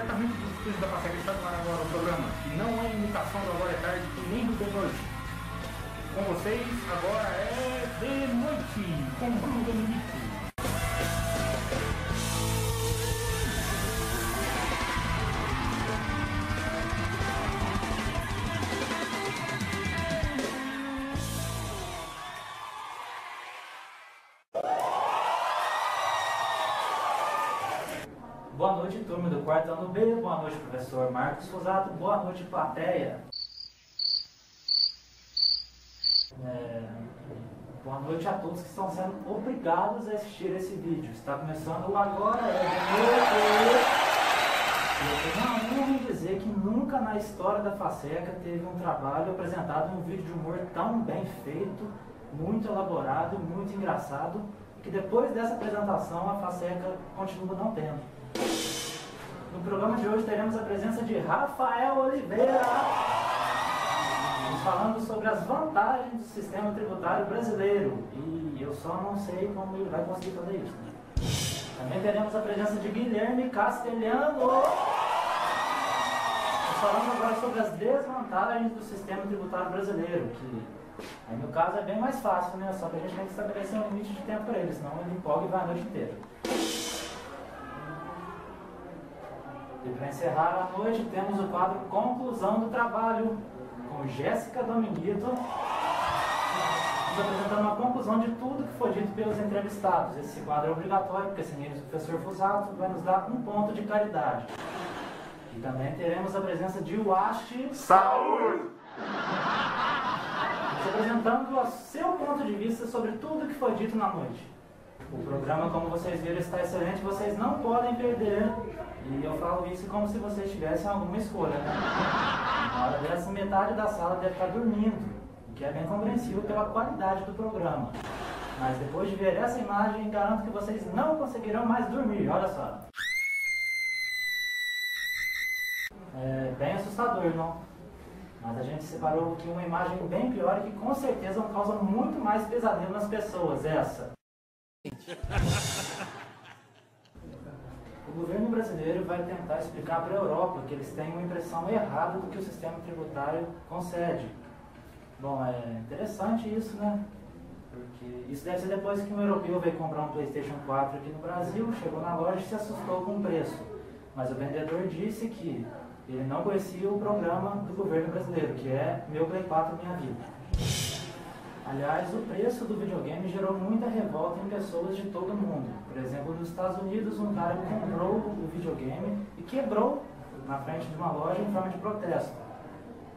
diretamente dos estúdios da Passeca, está no ar agora o programa, que não é imitação do Agora é Tarde e nem do De Noite. Com vocês, agora é De Noite, com Bruno Dominique. Boa noite, turma do quarto ano B. Boa noite, professor Marcos Fusato. Boa noite, plateia. Boa noite a todos que estão sendo obrigados a assistir esse vídeo. Está começando o Agora é De Noite. Eu tenho a honra em dizer que nunca na história da Faceca teve um trabalho apresentado em um vídeo de humor tão bem feito, muito elaborado, muito engraçado, que depois dessa apresentação a Faceca continua não tendo. No programa de hoje teremos a presença de Rafael Oliveira, falando sobre as vantagens do sistema tributário brasileiro. E eu só não sei como ele vai conseguir fazer isso, né? Também teremos a presença de Guilherme Castelhano, falando agora sobre as desvantagens do sistema tributário brasileiro, que aí no caso é bem mais fácil, né? Só que a gente tem que estabelecer um limite de tempo para ele, senão ele empolga e vai a noite inteira. E para encerrar a noite, temos o quadro Conclusão do Trabalho, com Jéssica Dominguito, nos apresentando uma conclusão de tudo que foi dito pelos entrevistados. Esse quadro é obrigatório, porque sem ele o professor Fusato vai nos dar um ponto de caridade. E também teremos a presença de Washi Saúde! nos apresentando o seu ponto de vista sobre tudo que foi dito na noite. O programa, como vocês viram, está excelente, vocês não podem perder. E eu falo isso como se vocês tivessem alguma escolha, né? Na hora dessa, metade da sala deve estar dormindo, o que é bem compreensível pela qualidade do programa. Mas depois de ver essa imagem, garanto que vocês não conseguirão mais dormir, olha só. É bem assustador, não? Mas a gente separou aqui uma imagem bem pior e que com certeza causa muito mais pesadelo nas pessoas, essa. O governo brasileiro vai tentar explicar para a Europa que eles têm uma impressão errada do que o sistema tributário concede. Bom, é interessante isso, né? Porque isso deve ser depois que um europeu veio comprar um PlayStation 4 aqui no Brasil, chegou na loja e se assustou com o preço. Mas o vendedor disse que ele não conhecia o programa do governo brasileiro, que é Meu Play 4 Minha Vida. Aliás, o preço do videogame gerou muita revolta em pessoas de todo mundo. Por exemplo, nos Estados Unidos, um cara comprou o videogame e quebrou na frente de uma loja em forma de protesto.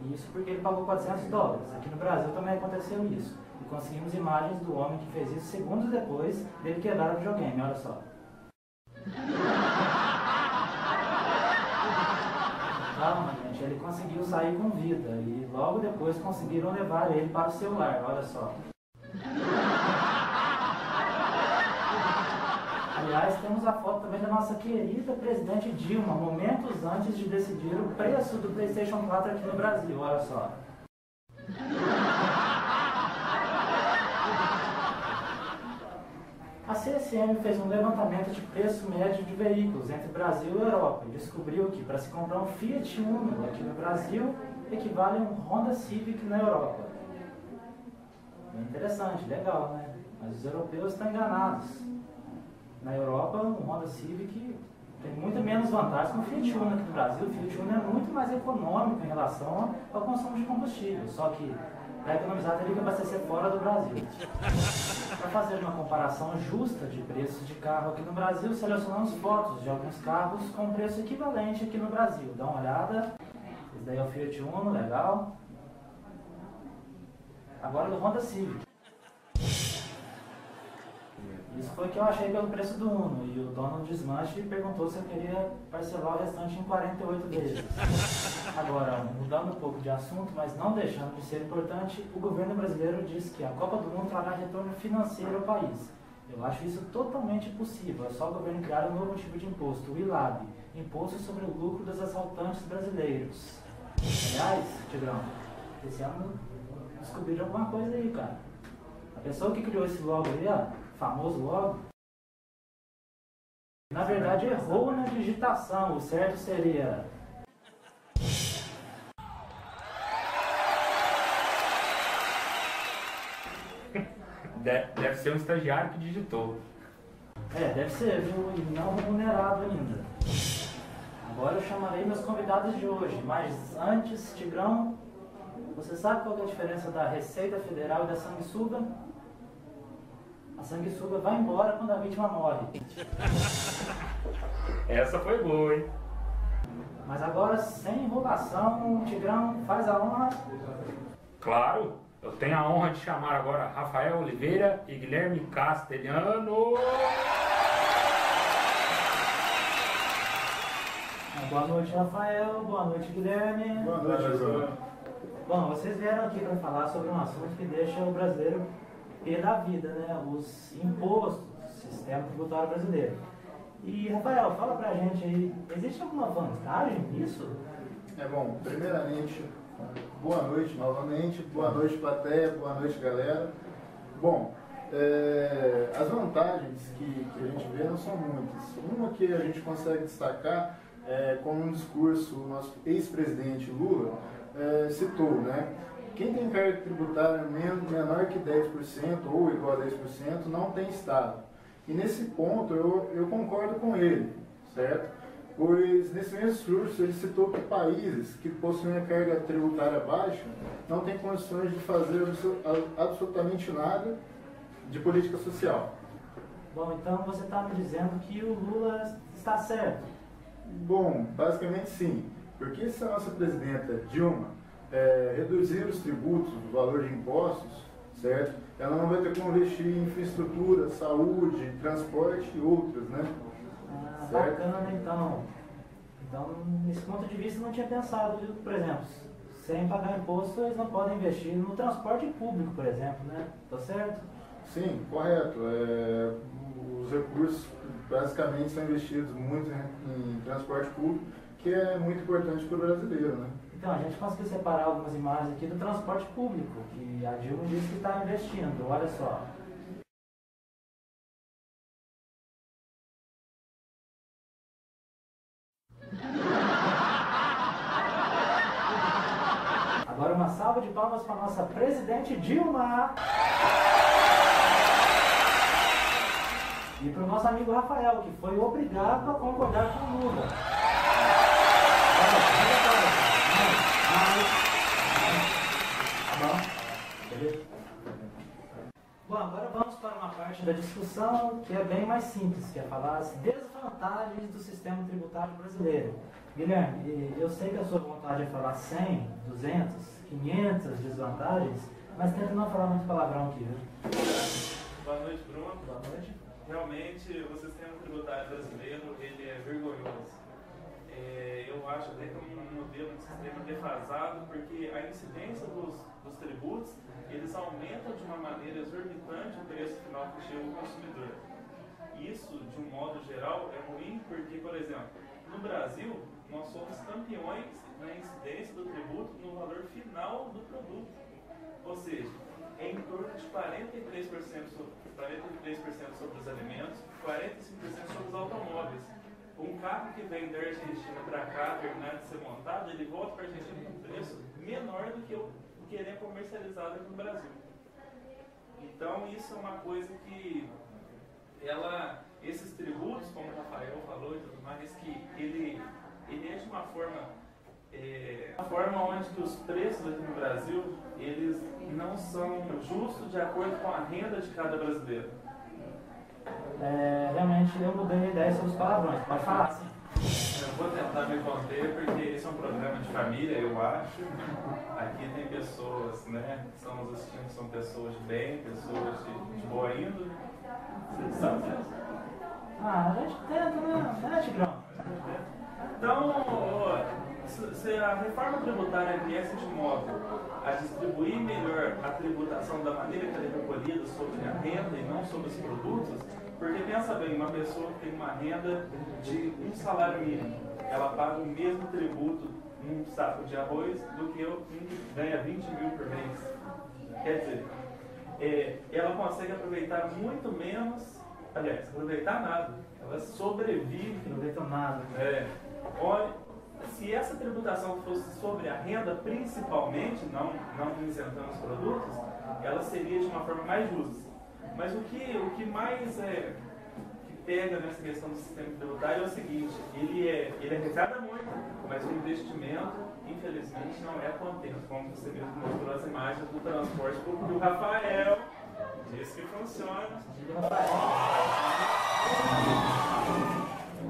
E isso porque ele pagou $400. Aqui no Brasil também aconteceu isso. E conseguimos imagens do homem que fez isso segundos depois dele quebrar o videogame, olha só. Calma, gente, ele conseguiu sair com vida e logo depois conseguiram levar ele para o seu lar, olha só. Aliás, temos a foto também da nossa querida presidente Dilma, momentos antes de decidir o preço do PlayStation 4 aqui no Brasil, olha só. A CSM fez um levantamento de preço médio de veículos entre Brasil e Europa e descobriu que para se comprar um Fiat Uno aqui no Brasil equivale a um Honda Civic na Europa. É interessante, legal, né? Mas os europeus estão enganados. Na Europa, um Honda Civic tem muito menos vantagens que um Fiat Uno aqui no Brasil. O Fiat Uno é muito mais econômico em relação ao consumo de combustível, só que para economizar teria que abastecer fora do Brasil. Para fazer uma comparação justa de preços de carro aqui no Brasil, selecionamos fotos de alguns carros com preço equivalente aqui no Brasil. Dá uma olhada. Esse daí é o Fiat Uno, legal. Agora do Honda Civic. Isso foi o que eu achei pelo preço do Uno. E o dono do desmanche perguntou se eu queria parcelar o restante em 48 vezes. Agora, mudando um pouco de assunto, mas não deixando de ser importante, o governo brasileiro diz que a Copa do Mundo trará retorno financeiro ao país. Eu acho isso totalmente possível. É só o governo criar um novo tipo de imposto, o ILAB, Imposto sobre o Lucro dos Assaltantes Brasileiros. Aliás, Tigrão, esse ano descobriram alguma coisa aí, cara. A pessoa que criou esse logo aí, ó, famoso logo, Na verdade, errou na digitação. O certo seria... Deve ser um estagiário que digitou. Deve ser, viu? E não remunerado ainda. Agora eu chamarei meus convidados de hoje, mas antes, Tigrão, você sabe qual é a diferença da Receita Federal e da sanguessuga? A sanguessuga vai embora quando a vítima morre. Essa foi boa, hein? Mas agora, sem enrolação, Tigrão, faz a honra. Claro, eu tenho a honra de chamar agora Rafael Oliveira e Guilherme Castelhano. Boa noite, Rafael. Boa noite, Guilherme. Boa noite, João. Bom, vocês vieram aqui para falar sobre um assunto que deixa o brasileiro pé da vida, né? Os impostos, o sistema tributário brasileiro. E, Rafael, fala pra gente aí, existe alguma vantagem nisso? Bom, primeiramente, boa noite novamente, boa noite plateia, boa noite galera. Bom, as vantagens que a gente vê não são muitas. Uma que a gente consegue destacar como um discurso o nosso ex-presidente Lula citou, né? Quem tem carga tributária menor que 10% ou igual a 10% não tem Estado. E nesse ponto eu concordo com ele, certo? Pois nesse mesmo discurso ele citou que países que possuem a carga tributária baixa não têm condições de fazer absolutamente nada de política social. Bom, então você está me dizendo que o Lula está certo. Bom, basicamente sim, porque se a nossa presidenta Dilma reduzir os tributos, o valor de impostos, certo? Ela não vai ter como investir em infraestrutura, saúde, transporte e outras, né? Certo? Bacana, então. Então, nesse ponto de vista, eu não tinha pensado, por exemplo, sem pagar imposto, eles não podem investir no transporte público, por exemplo, né? Tá certo? Sim, correto. Os recursos basicamente são investidos muito em transporte público, que é muito importante para o brasileiro, né? Então, a gente conseguiu separar algumas imagens aqui do transporte público, que a Dilma disse que está investindo, olha só. Agora uma salva de palmas para a nossa presidente Dilma! E para o nosso amigo Rafael, que foi obrigado a concordar com o Lula. Bom, agora vamos para uma parte da discussão que é bem mais simples, que é falar as desvantagens do sistema tributário brasileiro. Guilherme, eu sei que a sua vontade é falar 100, 200, 500 desvantagens, mas tenta não falar muito palavrão aqui, viu? Boa noite, Bruno. Boa noite. Realmente, o sistema tributário brasileiro, ele é vergonhoso. Eu acho até que é um modelo de sistema defasado, porque a incidência dos tributos, eles aumentam de uma maneira exorbitante o preço final que chega ao consumidor. Isso, de um modo geral, é ruim porque, por exemplo, no Brasil, nós somos campeões na incidência do tributo no valor final do produto. Ou seja, é em torno de 43% sobre os alimentos, 45% sobre os automóveis. Um carro que vem da Argentina para cá, terminar de ser montado, ele volta para a Argentina com um preço menor do que o que ele é comercializado aqui no Brasil. Então isso é uma coisa que esses tributos, como o Rafael falou e tudo mais, que ele é de uma forma onde que os preços aqui no Brasil, eles não são justos de acordo com a renda de cada brasileiro. Realmente eu mudei a ideia sobre os palavrões, pode falar sim. Eu vou tentar me conter porque esse é um programa de família, eu acho. Aqui tem pessoas, né, que estamos assistindo, são pessoas de bem, pessoas de boa índole. Vocês sabem disso? A gente tenta, né, Tigrão? Então, se a reforma tributária viesse de modo a distribuir melhor a tributação da maneira que ela é recolhida sobre a renda e não sobre os produtos, porque pensa bem, uma pessoa que tem uma renda de um salário mínimo, ela paga o mesmo tributo num saco de arroz do que um que ganha 20 mil por mês. Quer dizer, ela consegue aproveitar muito menos, aliás, aproveitar nada, ela sobrevive. Aproveitam nada. Se essa tributação fosse sobre a renda, principalmente, não isentando os produtos, ela seria de uma forma mais justa. Mas o que mais que pega nessa questão do sistema tributário é o seguinte: ele arrecada muito, mas o investimento, infelizmente, não é contento, como você mesmo mostrou as imagens do transporte público. O Rafael disse que funciona.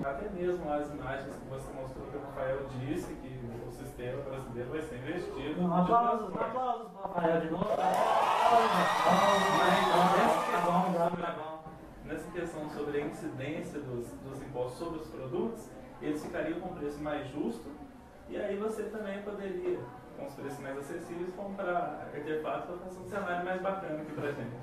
Até mesmo as imagens que você mostrou, que o Rafael disse que o sistema brasileiro vai ser investido. Aplausos para o Rafael de novo. Nessa questão sobre a incidência dos impostos sobre os produtos, eles ficariam com um preço mais justo, e aí você também poderia, com os preços mais acessíveis, comprar artefatos para fazer um cenário mais bacana aqui pra gente.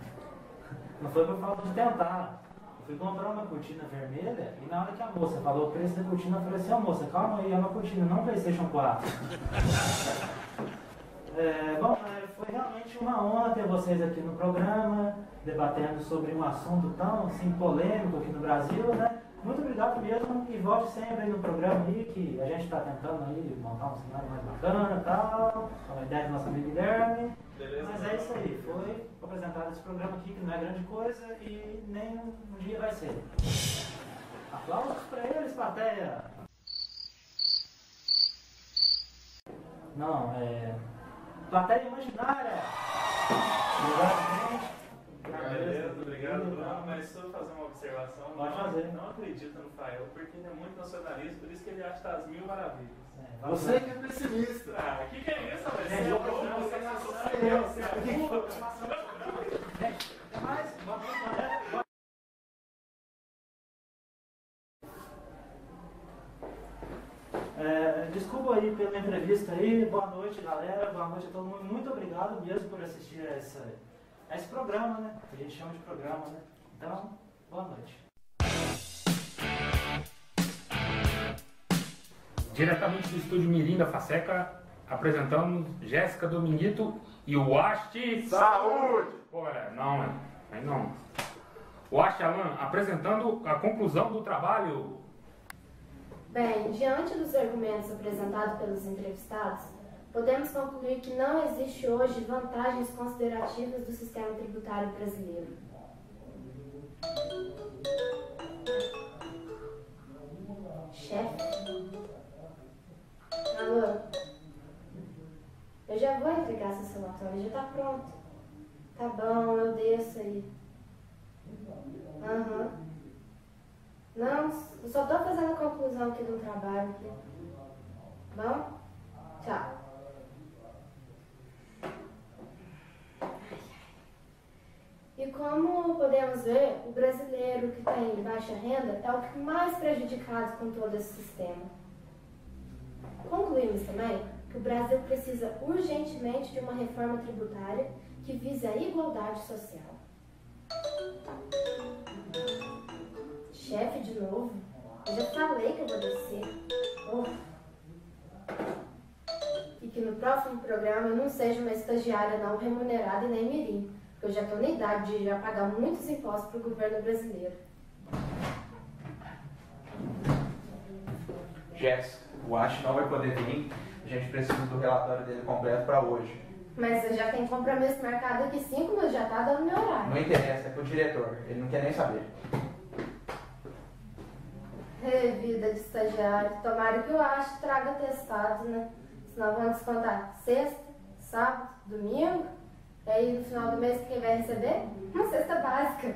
Não foi por falta de tentar. Eu fui comprar uma cortina vermelha e na hora que a moça falou o preço da cortina, eu falei assim: ó moça, calma aí, é uma cortina, não PlayStation 4. Foi realmente uma honra ter vocês aqui no programa, debatendo sobre um assunto tão assim, polêmico aqui no Brasil, né? Muito obrigado mesmo e volte sempre aí no programa aí, que a gente está tentando aí montar um cenário mais bacana e tal, com a ideia do nosso amigo Guilherme. Beleza. Mas é isso aí, foi apresentado esse programa aqui, que não é grande coisa e nem um dia vai ser. Aplausos para eles, plateia! Não, plateia imaginária! Beleza, obrigado, Bruno. Mas só fazer uma observação. Pode fazer. Não acredita no Fael, porque ele é muito nacionalista, por isso que ele acha as mil maravilhas. Você que é pessimista. Ah, o que é isso, velho? É Você jogo, é louco, você é Até mais, boa noite, galera. Desculpa aí pela entrevista aí, boa noite galera, boa noite a todo mundo, muito obrigado mesmo por assistir a esse programa, né? A gente chama de programa, né? Então, boa noite. Diretamente do estúdio Mirim da Faceca, apresentamos Jéssica Dominguito e o Asti Saúde! Pô, não, aí não. O Asti Alan apresentando a conclusão do trabalho. Bem, diante dos argumentos apresentados pelos entrevistados, podemos concluir que não existe hoje vantagens considerativas do sistema tributário brasileiro. Chefe? Alô? Eu já vou entregar seu somatório, já está pronto. Tá bom, eu desço aí. Aham. Não, eu só estou fazendo a conclusão aqui do trabalho. Aqui. Bom? Tchau. E como podemos ver, o brasileiro que tem baixa renda é o que mais prejudicado com todo esse sistema. Concluímos também que o Brasil precisa urgentemente de uma reforma tributária que vise a igualdade social. Chefe, de novo? Eu já falei que eu vou descer. E que no próximo programa eu não seja uma estagiária não remunerada e nem mirim, porque eu já estou na idade de já pagar muitos impostos para o governo brasileiro. Jéssica, o Ash não vai poder vir, a gente precisa do relatório dele completo para hoje. Mas eu já tenho compromisso marcado aqui 5 minutos, já está dando meu horário. Não interessa, é pro diretor, ele não quer nem saber. Vida de estagiário, tomara que eu acho que traga testado, né? Senão vão descontar sexta, sábado, domingo, e aí no final do mês quem vai receber? Uma cesta básica.